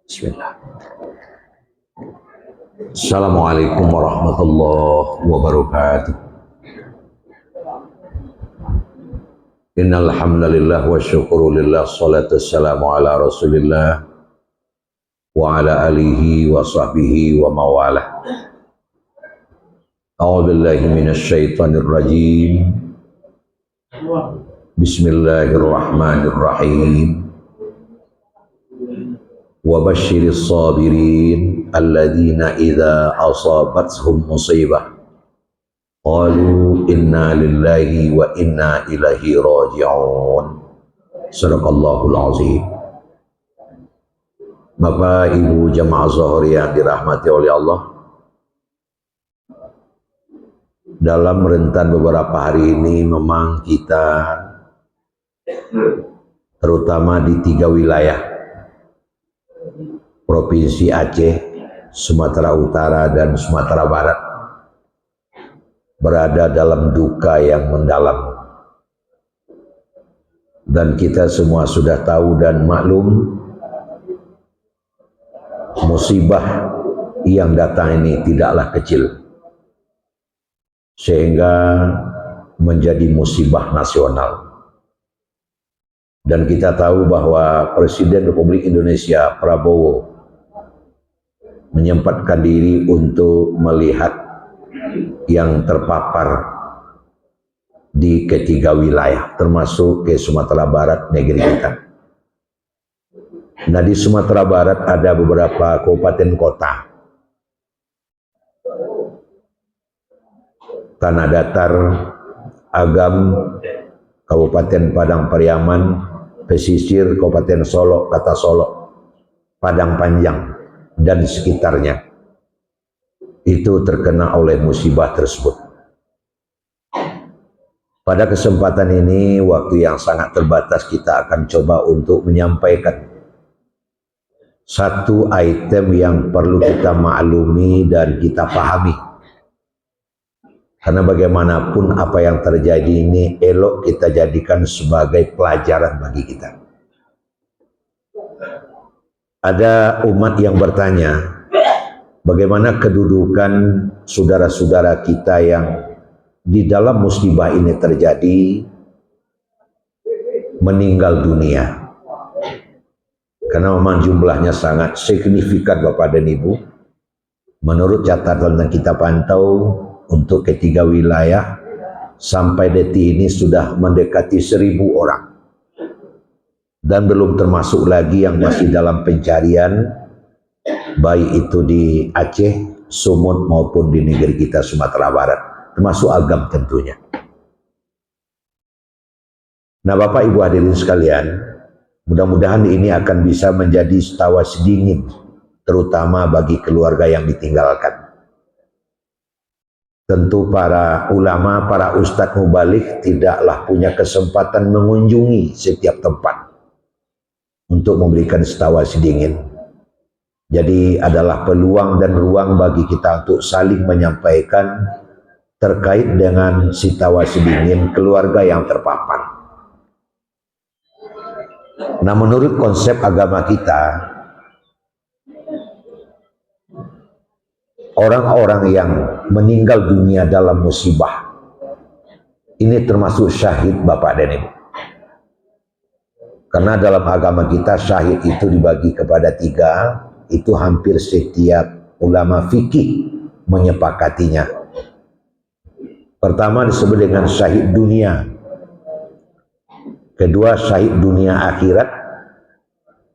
Bismillah. Assalamualaikum warahmatullahi wabarakatuh. Innal hamdalillah wa syukru lillah salatu wassalamu ala Rasulillah wa ala alihi wa sahbihi wa mawalah. A'udzu billahi minasy syaithanir rajim. Bismillahirrahmanirrahim. Wa basyiris sabirin alladzina idza asabathum musibah qalu inna lillahi wa inna ilaihi raji'un. Sadaqallahul azim. Bapak Ibu jamaah zuhur yang dirahmati oleh Allah, dalam rentan beberapa hari ini memang kita terutama di 3 wilayah Provinsi Aceh, Sumatera Utara dan Sumatera Barat berada dalam duka yang mendalam. Dan kita semua sudah tahu dan maklum musibah yang datang ini tidaklah kecil, sehingga menjadi musibah nasional. Dan kita tahu bahwa Presiden Republik Indonesia Prabowo menyempatkan diri untuk melihat yang terpapar di ketiga wilayah, termasuk ke Sumatera Barat negeri kita. Nah, di Sumatera Barat ada beberapa kabupaten kota, Tanah Datar, Agam, Kabupaten Padang Pariaman, Pesisir, Kabupaten Solok, Kata Solok, Padang Panjang, dan sekitarnya itu terkena oleh musibah tersebut. Pada kesempatan ini, waktu yang sangat terbatas, kita akan coba untuk menyampaikan satu item yang perlu kita maklumi dan kita pahami, karena bagaimanapun apa yang terjadi ini elok kita jadikan sebagai pelajaran bagi kita. Ada umat yang bertanya, bagaimana kedudukan saudara-saudara kita yang di dalam musibah ini terjadi meninggal dunia. Karena memang jumlahnya sangat signifikan Bapak dan Ibu. Menurut catatan yang kita pantau untuk ketiga wilayah, sampai detik ini sudah mendekati 1.000 orang. Dan belum termasuk lagi yang masih dalam pencarian, baik itu di Aceh, Sumut maupun di negeri kita Sumatera Barat, termasuk Agam tentunya. Nah, Bapak Ibu hadirin sekalian, mudah-mudahan ini akan bisa menjadi tawa sedingin, terutama bagi keluarga yang ditinggalkan. Tentu para ulama, para ustadz mubalik tidaklah punya kesempatan mengunjungi setiap tempat untuk memberikan tawa sedingin. Jadi adalah peluang dan ruang bagi kita untuk saling menyampaikan terkait dengan tawa sedingin keluarga yang terpapar. Nah, menurut konsep agama kita, orang-orang yang meninggal dunia dalam musibah ini termasuk syahid Bapak dan Ibu. Karena dalam agama kita syahid itu dibagi kepada 3, itu hampir setiap ulama fikih menyepakatinya. Pertama disebut dengan syahid dunia, kedua syahid dunia akhirat,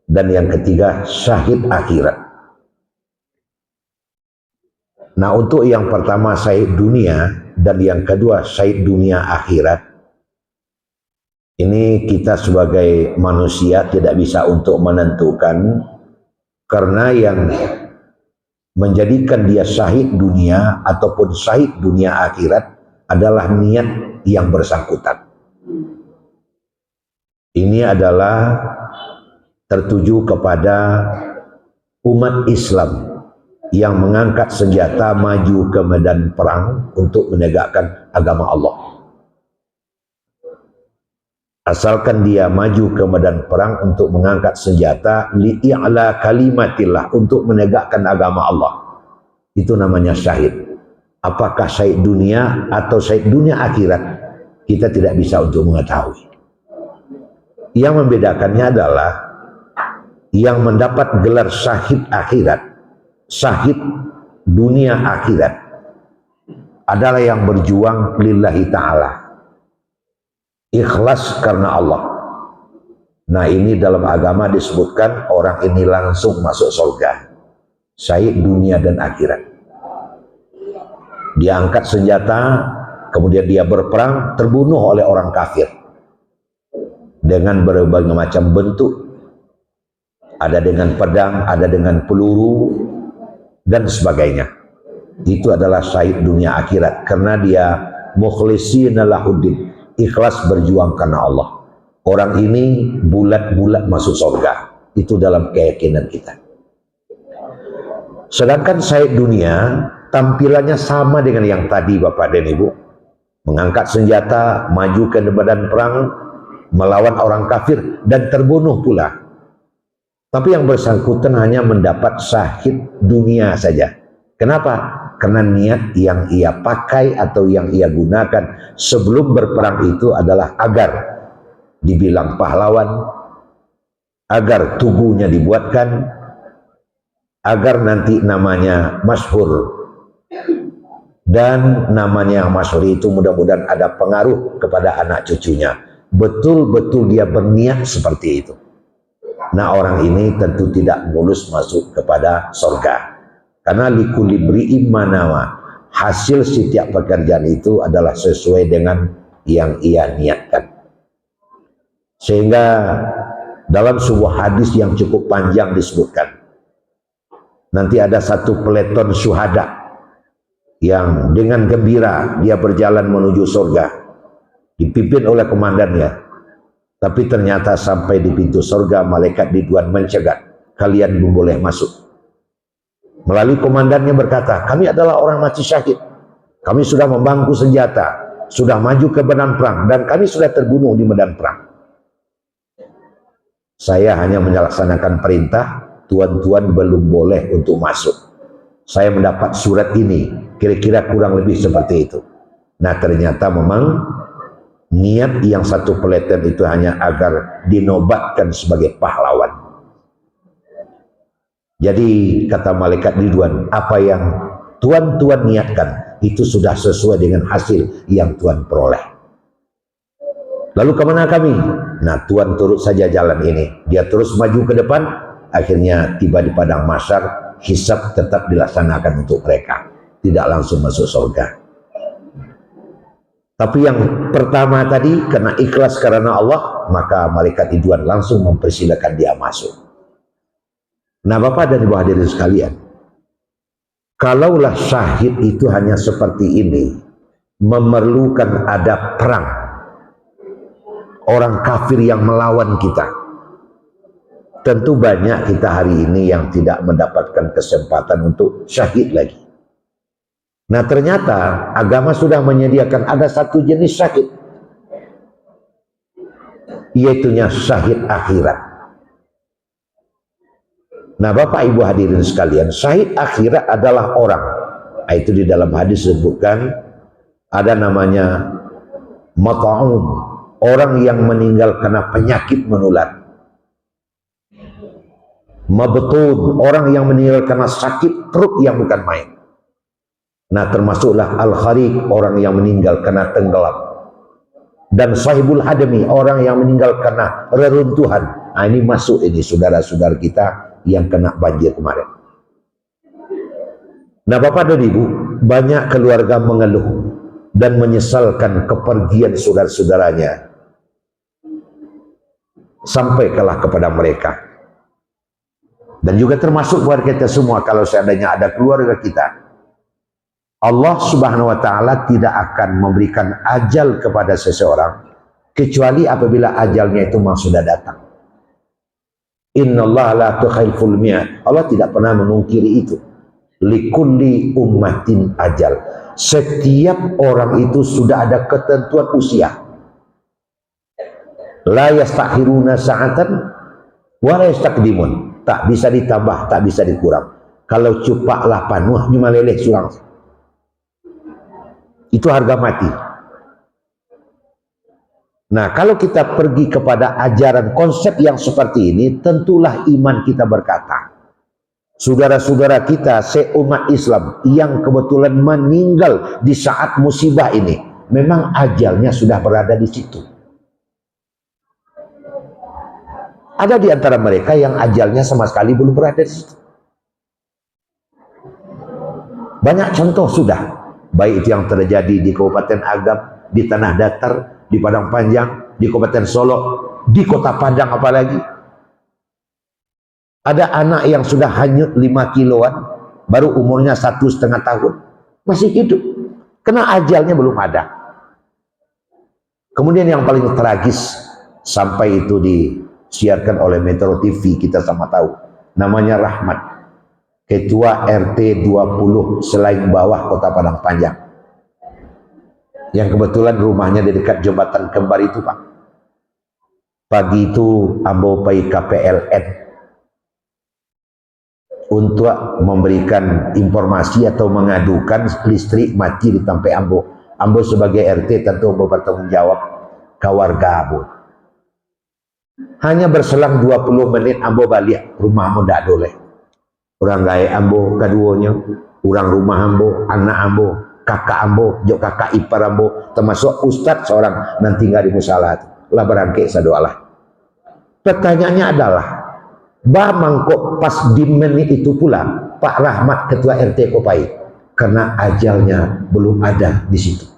dan yang ketiga syahid akhirat. Nah, untuk yang pertama syahid dunia dan yang kedua syahid dunia akhirat, ini kita sebagai manusia tidak bisa untuk menentukan, karena yang menjadikan dia syahid dunia ataupun syahid dunia akhirat adalah niat yang bersangkutan. Ini adalah tertuju kepada umat Islam yang mengangkat senjata maju ke medan perang untuk menegakkan agama Allah. asalkan dia maju ke medan perang untuk mengangkat senjata li'a'la kalimatillah, untuk menegakkan agama Allah. Itu namanya syahid. Apakah syahid dunia atau syahid dunia akhirat, kita tidak bisa untuk mengetahui. Yang membedakannya adalah yang mendapat gelar syahid akhirat, syahid dunia akhirat, adalah yang berjuang lillahi ta'ala, ikhlas karena Allah. Nah, ini dalam agama disebutkan orang ini langsung masuk surga, syahid dunia dan akhirat. Dia angkat senjata, kemudian dia berperang, terbunuh oleh orang kafir dengan berbagai macam bentuk. Ada dengan pedang, ada dengan peluru, dan sebagainya. Itu adalah syahid dunia akhirat, karena dia mukhlishina lahuddin, ikhlas berjuang karena Allah. Orang ini bulat-bulat masuk surga. Itu dalam keyakinan kita. Sedangkan syahid dunia tampilannya sama dengan yang tadi Bapak dan Ibu. Mengangkat senjata, maju ke medan perang, melawan orang kafir, dan terbunuh pula. Tapi yang bersangkutan hanya mendapat syahid dunia saja. Kenapa? Karena niat yang ia pakai atau yang ia gunakan sebelum berperang itu adalah agar dibilang pahlawan, agar tubuhnya dibuatkan, agar nanti namanya masyhur. Dan namanya yang masyhur itu mudah-mudahan ada pengaruh kepada anak cucunya. Betul-betul dia berniat seperti itu. Nah, orang ini tentu tidak mulus masuk kepada surga. Karena likulli imri'in ma nawa, hasil setiap pekerjaan itu adalah sesuai dengan yang ia niatkan. Sehingga dalam sebuah hadis yang cukup panjang disebutkan, nanti ada satu peleton syuhada yang dengan gembira dia berjalan menuju surga, dipimpin oleh komandannya. Tapi ternyata sampai di pintu surga, malaikat Ridwan mencegat, kalian belum boleh masuk. Melalui komandannya berkata, kami adalah orang mati syahid, kami sudah membangku senjata, sudah maju ke medan perang, dan kami sudah terbunuh di medan perang. Saya hanya melaksanakan perintah, tuan-tuan belum boleh untuk masuk. Saya mendapat surat ini, kira-kira kurang lebih seperti itu. Nah, ternyata memang niat yang satu peleton itu hanya agar dinobatkan sebagai pahlawan. Jadi kata malaikat Ridwan, apa yang tuan-tuan niatkan itu sudah sesuai dengan hasil yang tuan peroleh. Lalu kemana kami? Nah, tuan turut saja jalan ini. Dia terus maju ke depan, akhirnya tiba di padang mahsyar, hisab tetap dilaksanakan untuk mereka, tidak langsung masuk surga. Tapi yang pertama tadi, karena ikhlas karena Allah, maka malaikat Ridwan langsung mempersilakan dia masuk. Nah, Bapak dan Ibu hadirin sekalian, kalaulah syahid itu hanya seperti ini, memerlukan ada perang, orang kafir yang melawan kita, tentu banyak kita hari ini yang tidak mendapatkan kesempatan untuk syahid lagi. Nah, ternyata agama sudah menyediakan ada satu jenis syahid, yaitunya syahid akhirat. Nah, Bapak Ibu hadirin sekalian, syahid akhirat adalah orang, itu di dalam hadis disebutkan, ada namanya mat'un, orang yang meninggal karena penyakit menular. Mabtun, orang yang meninggal karena sakit perut yang bukan main. Nah, termasuklah al-khariq, orang yang meninggal karena tenggelam. Dan sahibul hadami, orang yang meninggal karena reruntuhan. Nah, ini masuk ini saudara-saudara kita yang kena banjir kemarin. Nah, Bapak dan Ibu, banyak keluarga mengeluh dan menyesalkan kepergian saudara-saudaranya. Sampaikanlah kepada mereka. Dan juga termasuk keluarga kita semua, kalau seandainya ada keluarga kita, Allah Subhanahu wa Ta'ala tidak akan memberikan ajal kepada seseorang kecuali apabila ajalnya itu memang sudah datang. Innallaha la tukhliful mi'ad. Allah tidak pernah memungkiri itu. Likulli ummatin ajal. Setiap orang itu sudah ada ketentuan usia. La yastakhiruna sa'atan wa la yastaqdimun. Tak bisa ditambah, tak bisa dikurang. Kalau cupaklah panuh cuma leleh surang. Itu harga mati. Nah, kalau kita pergi kepada ajaran konsep yang seperti ini, tentulah iman kita berkata, saudara-saudara kita seumat Islam yang kebetulan meninggal di saat musibah ini, memang ajalnya sudah berada di situ. Ada di antara mereka yang ajalnya sama sekali belum berada di situ. Banyak contoh sudah, baik itu yang terjadi di Kabupaten Agam, di Tanah Datar, di Padang Panjang, di Kabupaten Solok, di Kota Padang apalagi. Ada anak yang sudah hanyut 5 kiloan, baru umurnya 1,5 tahun, masih hidup, karena ajalnya belum ada. Kemudian yang paling tragis, sampai itu disiarkan oleh Metro TV, kita sama tahu, namanya Rahmat, Ketua RT 20 Selain Bawah Kota Padang Panjang, yang kebetulan rumahnya di dekat jembatan kembar itu, Pak. Pagi itu ambo pai KPLN untuk memberikan informasi atau mengadukan listrik mati di tempat ambo. Ambo sebagai RT tentu ambo bertanggung jawab ke warga ambo. Hanya berselang 20 menit ambo balik rumah ambo ndak doleh. Orang gaya ambo keduanya, orang rumah ambo, anak ambo, kakak ambo, jok kakak ipar ambo, termasuk ustadz seorang nanti nggak di musalah lah berangke sadoalah. Pertanyaannya adalah, mangkok pas di menit itu pula Pak Rahmat Ketua RT Kopai, karena ajalnya belum ada di situ.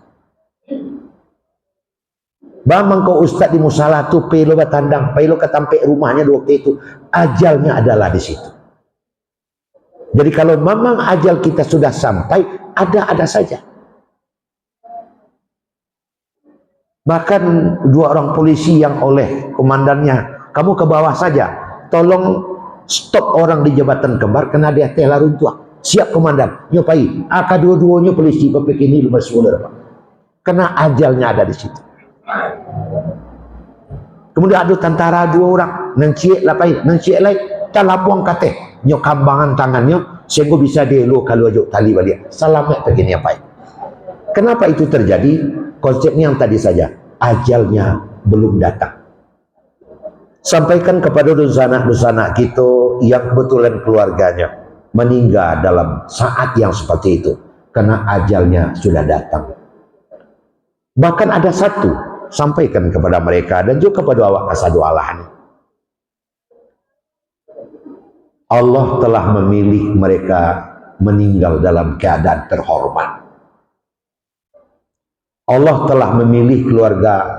Mangkok ustadz di musalah tu pelo batandang, pelo ketampe rumahnya dua itu, ajalnya adalah di situ. Jadi kalau memang ajal kita sudah sampai, ada saja. Bahkan 2 orang polisi yang oleh komandannya, kamu ke bawah saja, tolong stop orang di jembatan kembar karena dia telah runtuh. Siap komandan, nyopai. Dua-duanya polisi PPK ini lumah saudara, Pak. Karena ajalnya ada di situ. Kemudian ada tentara 2 orang, nenciek lapai, nenciek lain, talapuang kateh. Nyokambangan tangannya sehingga bisa delo kalau ajuk tali balik selamat begini apa. Kenapa itu terjadi? Konsepnya yang tadi saja, ajalnya belum datang. Sampaikan kepada dosa-dosa kita yang kebetulan keluarganya meninggal dalam saat yang seperti itu karena ajalnya sudah datang. Bahkan ada satu, sampaikan kepada mereka dan juga kepada awak kasadu Allah, Allah telah memilih mereka meninggal dalam keadaan terhormat. Allah telah memilih keluarga,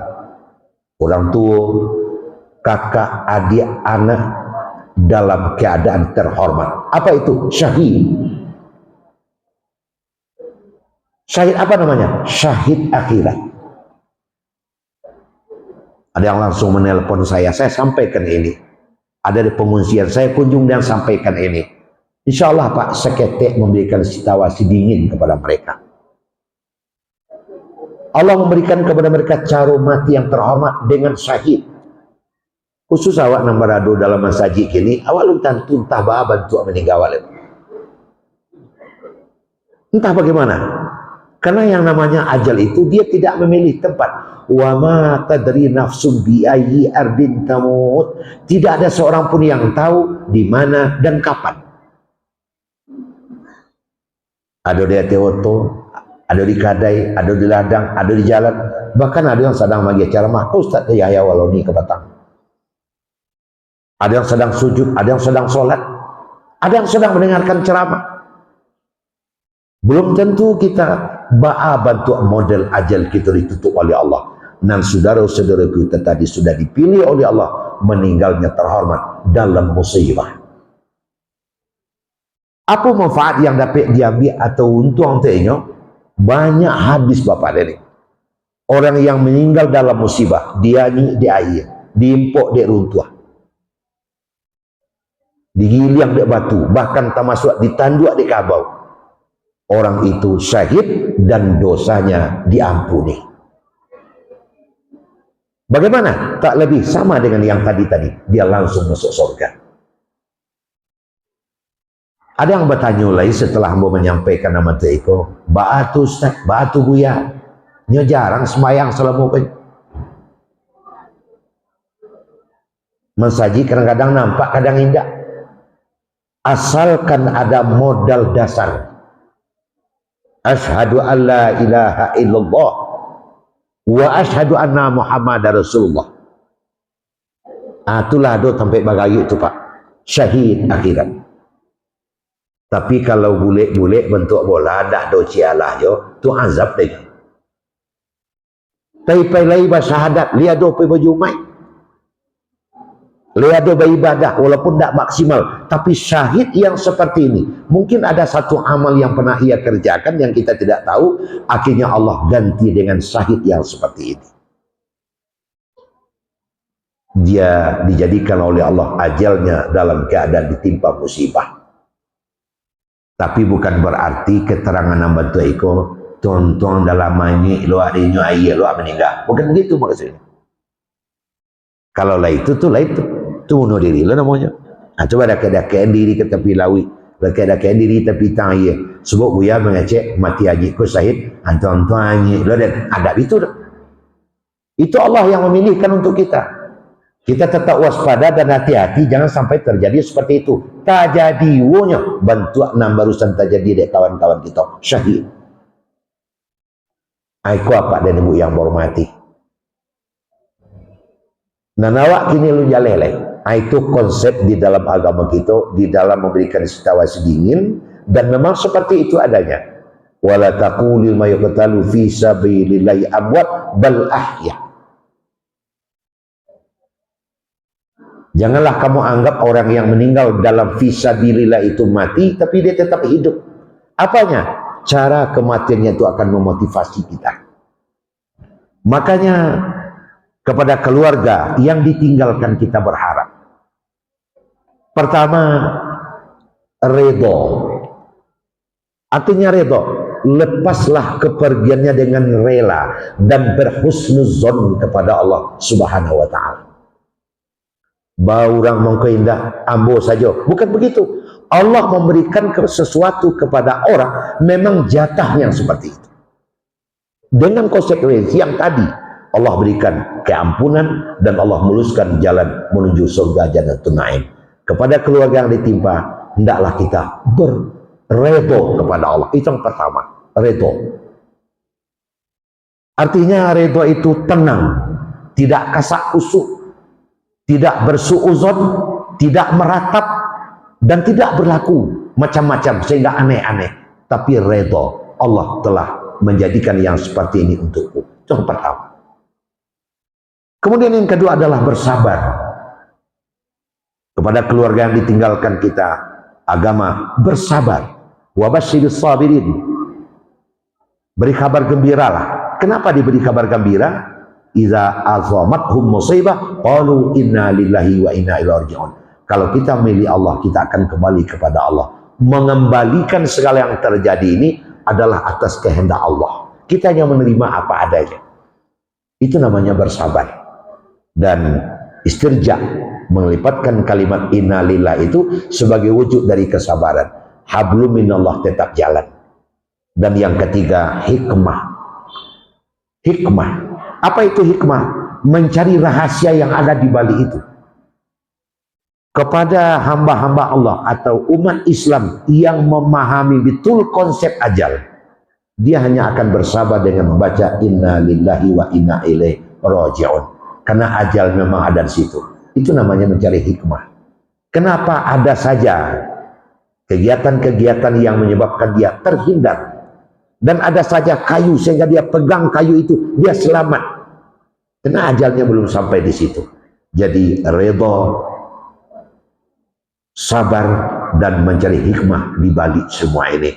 orang tua, kakak, adik, anak dalam keadaan terhormat. Apa itu? Syahid. Syahid apa namanya? Syahid akhirat. Ada yang langsung menelpon saya sampaikan ini. Ada di pengungsian, saya kunjung dan sampaikan ini. Insya Allah Pak, seketik memberikan situasi dingin kepada mereka. Allah memberikan kepada mereka cara mati yang terhormat dengan syahid. Khusus awak nang berado dalam masjid kini, awak lu tentu entah bantu meninggal awak. Entah bagaimana. Karena yang namanya ajal itu dia tidak memilih tempat. Wa ma tadri nafsum bi ayyi ardin tamut. Tidak ada seorang pun yang tahu di mana dan kapan. Ada di Tewoto, ada di Kadai, ada di ladang, ada di jalan. Bahkan ada yang sedang bagi ceramah, Ustaz Yahya Waloni ke Batang. Ada yang sedang sujud, ada yang sedang sholat, ada yang sedang mendengarkan ceramah. Belum tentu kita bantu model ajal kita ditutup oleh Allah. Dan saudara-saudara kita tadi sudah dipilih oleh Allah meninggalnya terhormat dalam musibah. Apa manfaat yang dapat diambil atau untung tehnya? Banyak hadis Bapak ini. Orang yang meninggal dalam musibah, dia ni di air, diimpok di runtuh, digiling di batu, bahkan termasuk ditanduk di kabau. Orang itu syahid dan dosanya diampuni. Bagaimana? Tak lebih sama dengan yang tadi-tadi. Dia langsung masuk surga. Ada yang bertanya lagi setelah hamba menyampaikan nama tu Eko, batu Ustaz, batu buya, nya jarang sembahyang selama mensaji kadang-kadang nampak, kadang tidak. Asalkan ada modal dasar. Asyhadu an la ilaha illallah wa asyhadu anna Muhammadar Rasulullah. Itulah do sampai bagayu itu Pak. Syahid akhirat. Tapi kalau bulik-bulik bentuk bola dak do cialah yo, tu azab deh. Tapi lai syahadat, lihat do pe baju mai. Lihat do beribadah walaupun tak maksimal, tapi syahid yang seperti ini, mungkin ada satu amal yang pernah ia kerjakan yang kita tidak tahu, akhirnya Allah ganti dengan syahid yang seperti ini. Dia dijadikan oleh Allah ajalnya dalam keadaan ditimpa musibah. Tapi bukan berarti keterangan nambah tu iko tonton dalam ini luar ini ayat luar meninggal. Bukan begitu maksudnya. Kalau lah itu tuh lah itu bunuh diri lah namanya. Coba dak-dakan diri ke tepi lawi, dak-dakan diri tepi tangi. Sebab buya mengecek mati haji ku syahid, anton-anton haji lo dan adab itu. Itu Allah yang memilihkan untuk kita. Kita tetap waspada dan hati-hati jangan sampai terjadi seperti itu. Terjadi wonya bantuan barusan terjadi dek kawan-kawan kita syahid. Aku apa dan ibu yang berhormati. Nah awak kini lu jalele. Itu konsep di dalam agama kita, di dalam memberikan situasi dingin, dan memang seperti itu adanya. Wala taqulu ma yuqtalu fi sabilillahi amwat bal ahya. Janganlah kamu anggap orang yang meninggal dalam fisabilillah itu mati, tapi dia tetap hidup. Apanya? Cara kematiannya itu akan memotivasi kita. Makanya kepada keluarga yang ditinggalkan kita berharap. Pertama, redho. Artinya redho, lepaslah kepergiannya dengan rela dan berhusnuzon kepada Allah Subhanahu wa Ta'ala. Bau orang mengkeindah ambo saja, bukan begitu. Allah memberikan sesuatu kepada orang memang jatah yang seperti itu dengan konsekuensi yang tadi. Allah berikan keampunan dan Allah muluskan jalan menuju surga Jannatul Naim. Kepada keluarga yang ditimpa, hendaklah kita berredho kepada Allah. Itu yang pertama, redho. Artinya redho itu tenang, tidak kasak kusuk, tidak bersuuzon, tidak meratap, dan tidak berlaku macam-macam sehingga aneh-aneh. Tapi redho, Allah telah menjadikan yang seperti ini untukku. Itu yang pertama. Kemudian yang kedua adalah bersabar. Kepada keluarga yang ditinggalkan kita, agama, bersabar. Wabasyiris sabirin. Beri kabar gembiralah. Kenapa diberi kabar gembira? Iza azamathum musibah qalu inna lillahi wa inna ilaihi raji'un. Kalau kita milih Allah, kita akan kembali kepada Allah. Mengembalikan segala yang terjadi ini adalah atas kehendak Allah. Kita hanya menerima apa adanya. Itu namanya bersabar. Dan istirja, melipatkan kalimat inna lillahi itu sebagai wujud dari kesabaran. Hablum minallah, tetap jalan. Dan yang ketiga, hikmah. Hikmah. Apa itu hikmah? Mencari rahasia yang ada di balik itu. Kepada hamba-hamba Allah atau umat Islam yang memahami betul konsep ajal, dia hanya akan bersabar dengan membaca inna lillahi wa inna ilaihi raji'un. Karena ajal memang ada di situ. Itu namanya mencari hikmah. Kenapa ada saja kegiatan-kegiatan yang menyebabkan dia terhindar, dan ada saja kayu sehingga dia pegang kayu itu, dia selamat. Karena ajalnya belum sampai di situ. Jadi redha, sabar, dan mencari hikmah di balik semua ini.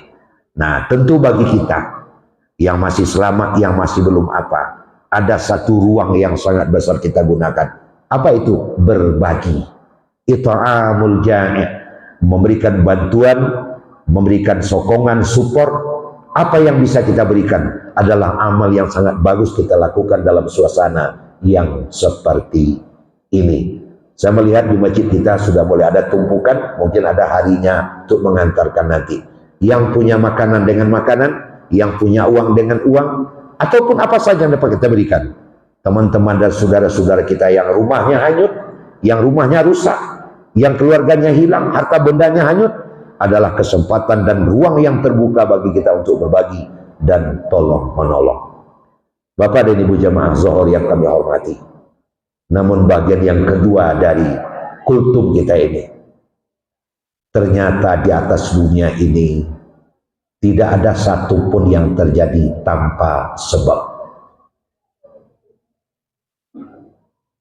Nah, tentu bagi kita yang masih selamat, yang masih belum apa, ada satu ruang yang sangat besar kita gunakan. Apa itu? Berbagi. It'amul ja'i', memberikan bantuan, memberikan sokongan, support. Apa yang bisa kita berikan adalah amal yang sangat bagus kita lakukan dalam suasana yang seperti ini. Saya melihat di masjid kita sudah boleh ada tumpukan, mungkin ada harinya untuk mengantarkan nanti. Yang punya makanan dengan makanan, yang punya uang dengan uang, ataupun apa saja yang dapat kita berikan. Teman-teman dan saudara-saudara kita yang rumahnya hanyut, yang rumahnya rusak, yang keluarganya hilang, harta bendanya hanyut, adalah kesempatan dan ruang yang terbuka bagi kita untuk berbagi dan tolong menolong. Bapak dan Ibu jamaah Zuhur yang kami hormati, namun bagian yang kedua dari kultum kita ini, ternyata di atas dunia ini tidak ada satupun yang terjadi tanpa sebab.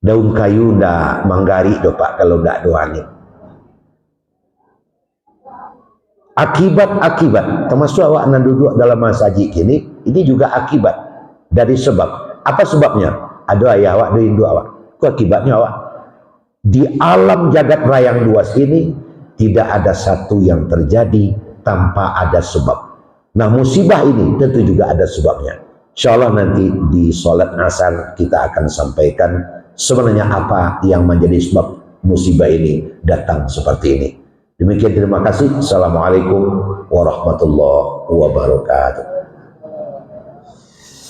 Daun kayu ndak manggari do Pak kalau ndak do angin. Akibat-akibat, termasuk awak nan duduk dalam masjid ini juga akibat dari sebab. Apa sebabnya? Ada ayah awak, ada induk awak. Itu akibatnya awak. Di alam jagat raya yang luas ini tidak ada satu yang terjadi tanpa ada sebab. Nah, musibah ini tentu juga ada sebabnya. Insya Allah nanti di sholat asar kita akan sampaikan sebenarnya apa yang menjadi sebab musibah ini datang seperti ini. Demikian, terima kasih. Assalamualaikum warahmatullahi wabarakatuh.